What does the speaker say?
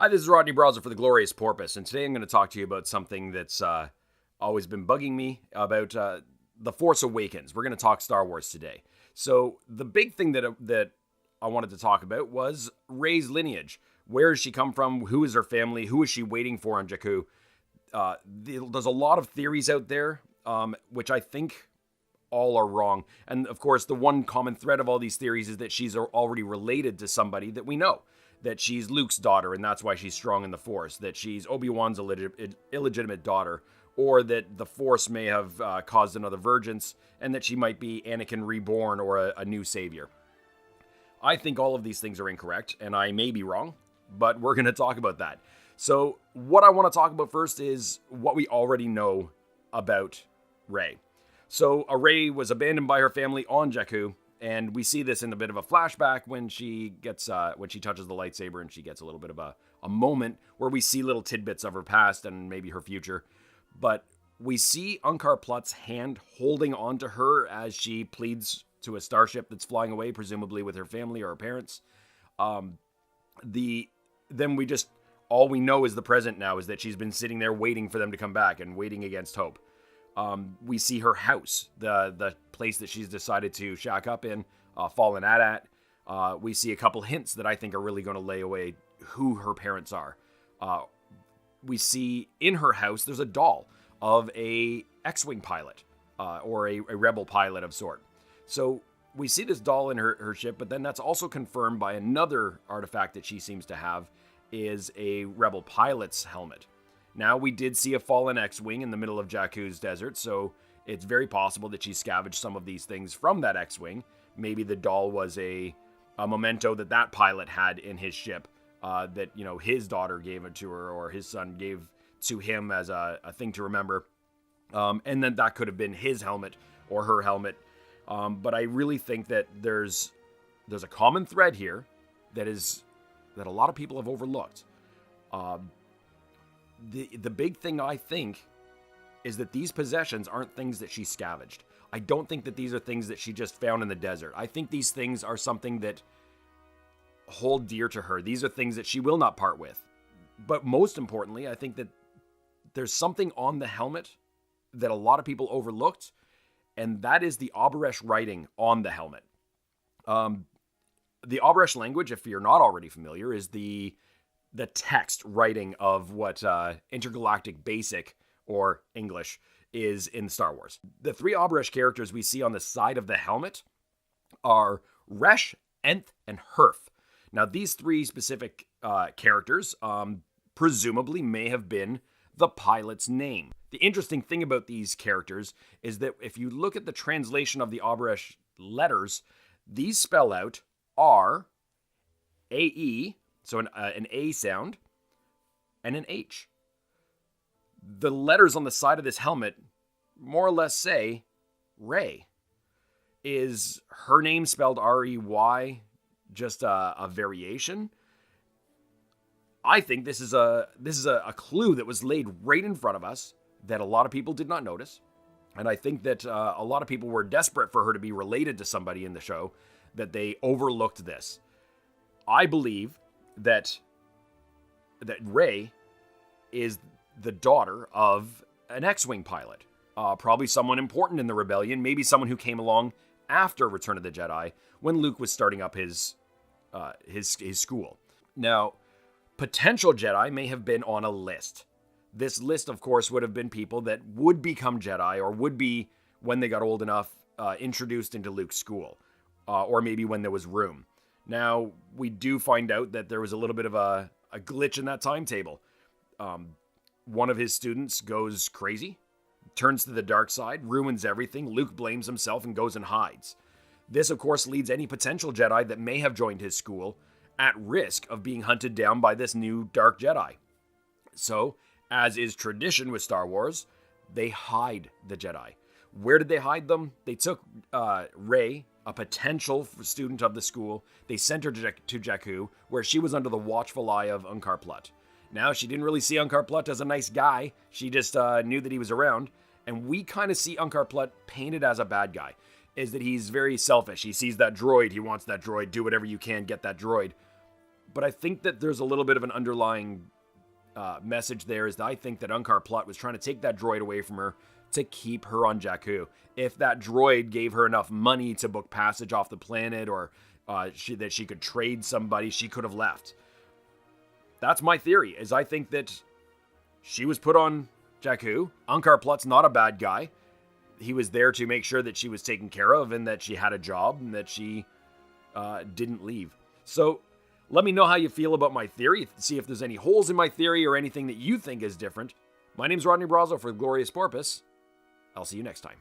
Hi, this is Rodney Brazza for the Glorious Porpoise, and today I'm going to talk to you about something that's always been bugging me about The Force Awakens. We're going to talk Star Wars today. So the big thing that I wanted to talk about was Rey's lineage. Where does she come from? Who is her family? Who is she waiting for on Jakku? There's a lot of theories out there, which I think all are wrong. And of course, the one common thread of all these theories is that she's already related to somebody that we know. That she's Luke's daughter, and that's why she's strong in the Force. That she's Obi-Wan's illegitimate daughter, or that the Force may have caused another vergence, and that she might be Anakin reborn or a new savior. I think all of these things are incorrect, and I may be wrong, but we're going to talk about that. So what I want to talk about first is what we already know about Rey. So Rey was abandoned by her family on Jakku, and we see this in a bit of a flashback when she touches the lightsaber, and she gets a little bit of a moment where we see little tidbits of her past and maybe her future. But we see Unkar Plutt's hand holding onto her as she pleads to a starship that's flying away, presumably with her family or her parents. All we know is the present now is that she's been sitting there waiting for them to come back and waiting against hope. We see her house, the place that she's decided to shack up in, fallen at. We see a couple hints that I think are really going to lay away who her parents are. We see in her house, there's a doll of a X-Wing pilot, or a rebel pilot of sort. So we see this doll in her ship, but then that's also confirmed by another artifact that she seems to have, is a rebel pilot's helmet. Now, we did see a fallen X-Wing in the middle of Jakku's desert, so it's very possible that she scavenged some of these things from that X-Wing. Maybe the doll was a memento that pilot had in his ship, that, his daughter gave it to her, or his son gave to him as a thing to remember. And then that could have been his helmet or her helmet. But I really think that there's a common thread here that a lot of people have overlooked. The big thing, I think, is that these possessions aren't things that she scavenged. I don't think that these are things that she just found in the desert. I think these things are something that hold dear to her. These are things that she will not part with. But most importantly, I think that there's something on the helmet that a lot of people overlooked, and that is the Abaresh writing on the helmet. The Abaresh language, if you're not already familiar, is the text writing of what intergalactic basic, or English, is in Star Wars. The three Abaresh characters we see on the side of the helmet are Resh, Enth, and Herf. Now, these three specific characters presumably may have been the pilot's name. The interesting thing about these characters is that if you look at the translation of the Abaresh letters, these spell out R, A-E, so an A sound, and an H. The letters on the side of this helmet more or less say Rey. Is her name spelled R-E-Y just a variation? I think this is a clue that was laid right in front of us that a lot of people did not notice. And I think that a lot of people were desperate for her to be related to somebody in the show, that they overlooked this. I believe that Rey is the daughter of an X-Wing pilot, probably someone important in the rebellion, maybe someone who came along after Return of the Jedi when Luke was starting up his school. Now, potential Jedi may have been on a list. This list, of course, would have been people that would become Jedi, or would be, when they got old enough, introduced into Luke's school, or maybe when there was room. Now, we do find out that there was a little bit of a glitch in that timetable. One of his students goes crazy, turns to the dark side, ruins everything. Luke blames himself and goes and hides. This, of course, leads any potential Jedi that may have joined his school at risk of being hunted down by this new dark Jedi. So, as is tradition with Star Wars, they hide the Jedi. Where did they hide them? They took Rey, a potential student of the school. They sent her to Jakku, where she was under the watchful eye of Unkar Plutt. Now, she didn't really see Unkar Plutt as a nice guy. She just knew that he was around. And we kind of see Unkar Plutt painted as a bad guy. Is that he's very selfish. He sees that droid. He wants that droid. Do whatever you can, get that droid. But I think that there's a little bit of an underlying message there, is that I think that Unkar Plutt was trying to take that droid away from her to keep her on Jakku. If that droid gave her enough money to book passage off the planet, or that she could trade somebody, she could have left. That's my theory, is I think that she was put on Jakku. Unkar Plutt's not a bad guy. He was there to make sure that she was taken care of and that she had a job and that she didn't leave. So let me know how you feel about my theory. See if there's any holes in my theory or anything that you think is different. My name's Rodney Brazo for Glorious Porpoise. I'll see you next time.